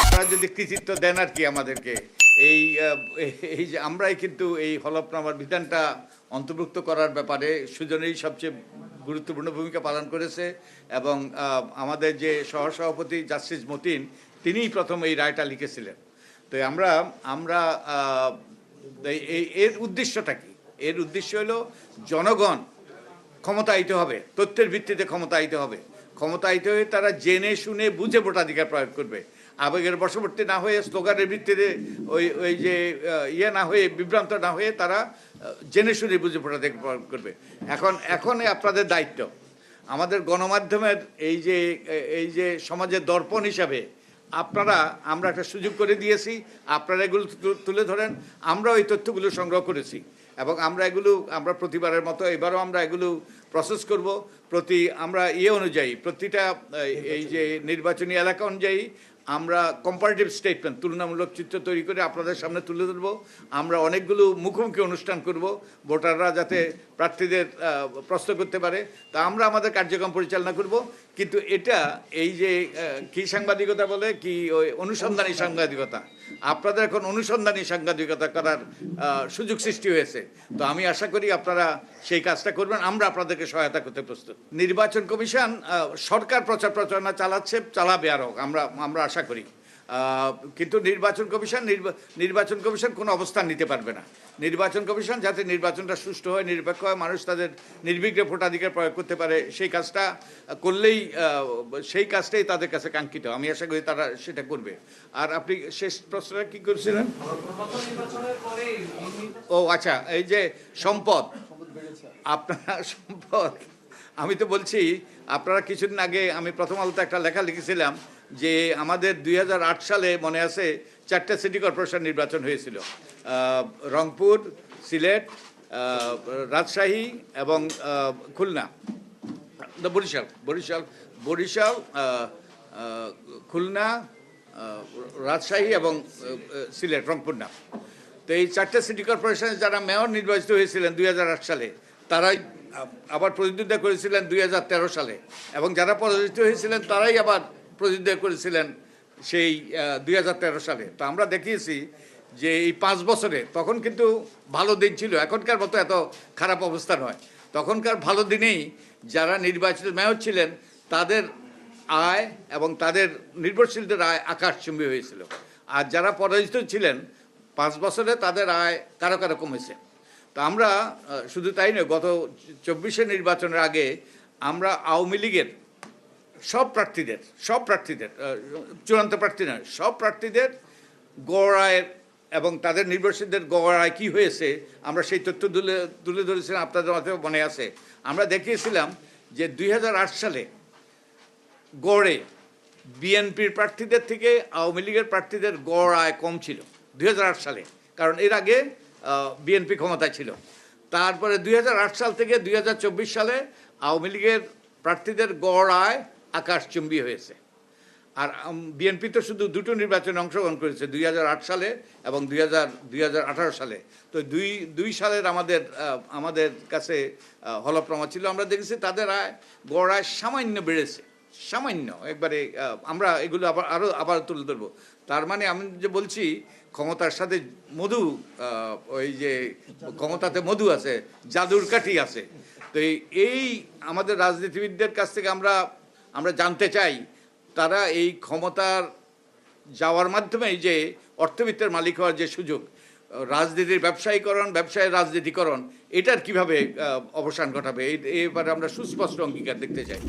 আপনারা যদি কৃতিত্ব দেন আর কি আমাদেরকে, এই এই যে আমরাই কিন্তু এই হলফনামার বিধানটা অন্তর্ভুক্ত করার ব্যাপারে সুজনেই সবচেয়ে গুরুত্বপূর্ণ ভূমিকা পালন করেছে এবং আমাদের যে সহসভাপতি জাস্টিস মতিন তিনিই প্রথম এই রায়টা লিখেছিলেন। তো আমরা আমরা এর উদ্দেশ্যটা কি? এর উদ্দেশ্য হলো জনগণ ক্ষমতায়িত হবে, তথ্যের ভিত্তিতে ক্ষমতায়িত হবে, ক্ষমতায়িত হয়ে তারা জেনে শুনে বুঝে ভোটাধিকার প্রয়োগ করবে, আবেগের বশবর্তী না হয়ে, স্লোগানের ভিত্তিতে ওই যে না হয়ে, বিভ্রান্ত না হয়ে তারা জেনে শুনে বুঝে ভোটাধিকার প্রয়োগ করবে। এখন আপনাদের দায়িত্ব আমাদের গণমাধ্যমের এই যে সমাজের দর্পণ হিসাবে আমরা একটা সুযোগ করে দিয়েছি, আপনারা এগুলো তুলে ধরেন, আমরা ওই তথ্যগুলো সংগ্রহ করেছি এবং আমরা প্রতিবারের মতো এবারও আমরা এগুলো প্রসেস করব। আমরা অনুযায়ী প্রতিটা এই যে নির্বাচনী এলাকা অনুযায়ী আমরা কম্পারেটিভ স্টেটমেন্ট, তুলনামূলক চিত্র তৈরি করে আপনাদের সামনে তুলে ধরব। আমরা অনেকগুলো মুখোমুখি অনুষ্ঠান করব, ভোটাররা যাতে প্রার্থীদের প্রশ্ন করতে পারে, তা আমরা আমাদের কার্যক্রম পরিচালনা করব। কিন্তু এটা এই যে কি সাংবাদিকতা বলে কি, ওই অনুসন্ধানী সাংবাদিকতা, আপনাদের এখন অনুসন্ধানী সাংবাদিকতা করার সুযোগ সৃষ্টি হয়েছে। তো আমি আশা করি আপনারা সেই কাজটা করবেন, আমরা আপনাদেরকে সহায়তা করতে প্রস্তুত। নির্বাচন কমিশন সরকার প্রচার প্রচারণা চালাবে আরও, আমরা আশা করি। কিন্তু নির্বাচন কমিশন কোনো অবস্থান নিতে পারবে না। নির্বাচন কমিশন যাতে নির্বাচনটা সুষ্ঠু হয়, নিরপেক্ষ হয়, মানুষ তাদের নির্বিঘ্নে ভোটাধিকার প্রয়োগ করতে পারে, সেই কাজটা করলেই সেই কাজটাই তাদের কাছে কাঙ্ক্ষিত। আমি আশা করি তারা সেটা করবে। আর আপনি শেষ প্রশ্নটা কি করছিলেন? ও আচ্ছা, এই যে সম্পদ, আপনার সম্পদ, আমি তো বলছি আপনারা কিছুদিন আগে আমি প্রথম আলোতে একটা লেখা লিখেছিলাম যে আমাদের 2008 সালে মনে আছে 4টা সিটি কর্পোরেশন নির্বাচন হয়েছিল, রংপুর, সিলেট, রাজশাহী এবং খুলনা, বরিশাল, খুলনা, রাজশাহী এবং সিলেট, রংপুর না। তো এই 4টে সিটি কর্পোরেশনে যারা মেয়র নির্বাচিত হয়েছিলেন 2008 সালে, তারাই আবার প্রতিদ্বন্দ্বিতা করেছিলেন 2013 সালে, এবং যারা পরাজিত হয়েছিলেন তারাই আবার প্রতিদ্বন্দ্বিতা করেছিলেন সেই 2013 সালে। তো আমরা দেখিয়েছি যে এই 5 বছরে, তখন কিন্তু ভালো দিন ছিল, এখনকার মতো এত খারাপ অবস্থা নয়। তখনকার ভালো দিনেই যারা নির্বাচিত মেয়র ছিলেন তাদের আয় এবং তাদের নির্ভরশীলদের আয় আকাশচুম্বী হয়েছিল, আর যারা পরাজিত ছিলেন 5 বছরে তাদের আয় কারো কারো কমেছে। তো আমরা শুধু তাই নয়, গত 24-এর নির্বাচনের আগে আমরা আওয়ামী লীগের সব প্রার্থীদের চূড়ান্ত প্রার্থী নয়, সব প্রার্থীদের গড় আয়ের এবং তাদের নির্ভরশীলদের গড় আয় কী হয়েছে আমরা সেই তথ্য তুলে ধরেছিলাম, আপনাদের মাঝে মনে আছে। আমরা দেখিয়েছিলাম যে 2008 সালে গড়ে বিএনপির প্রার্থীদের থেকে আওয়ামী লীগের প্রার্থীদের গড় আয় কম ছিল 2008 সালে, কারণ এর আগে বিএনপি ক্ষমতায় ছিল। তারপরে 2008 সাল থেকে 2024 সালে আওয়ামী লীগের প্রার্থীদের গড় আয় আকাশচুম্বী হয়েছে। আর বিএনপি তো শুধু দুটো নির্বাচনে অংশগ্রহণ করেছে, 2008 সালে এবং 2018 সালে। তো দুই সালের আমাদের কাছে হলফনামা ছিল, আমরা দেখেছি তাদের গড় আয় সামান্য বেড়েছে, সামান্য একবারে। আমরা এগুলো আবার তুলে ধরবো। তার মানে আমি যে বলছি ক্ষমতার সাথে মধু, ওই যে ক্ষমতাতে মধু আছে, জাদুর কাঠি আছে। তো এই আমাদের রাজনীতিবিদদের কাছ থেকে আমরা জানতে চাই তারা এই ক্ষমতার যাওয়ার মাধ্যমে এই যে অর্থবিত্তের মালিক হওয়ার যে সুযোগ, রাজনীতির ব্যবসায়ের রাজনীতিকরণ, এটার কিভাবে অবসান ঘটাবে, এবারে আমরা সুস্পষ্ট অঙ্গীকার দেখতে চাই।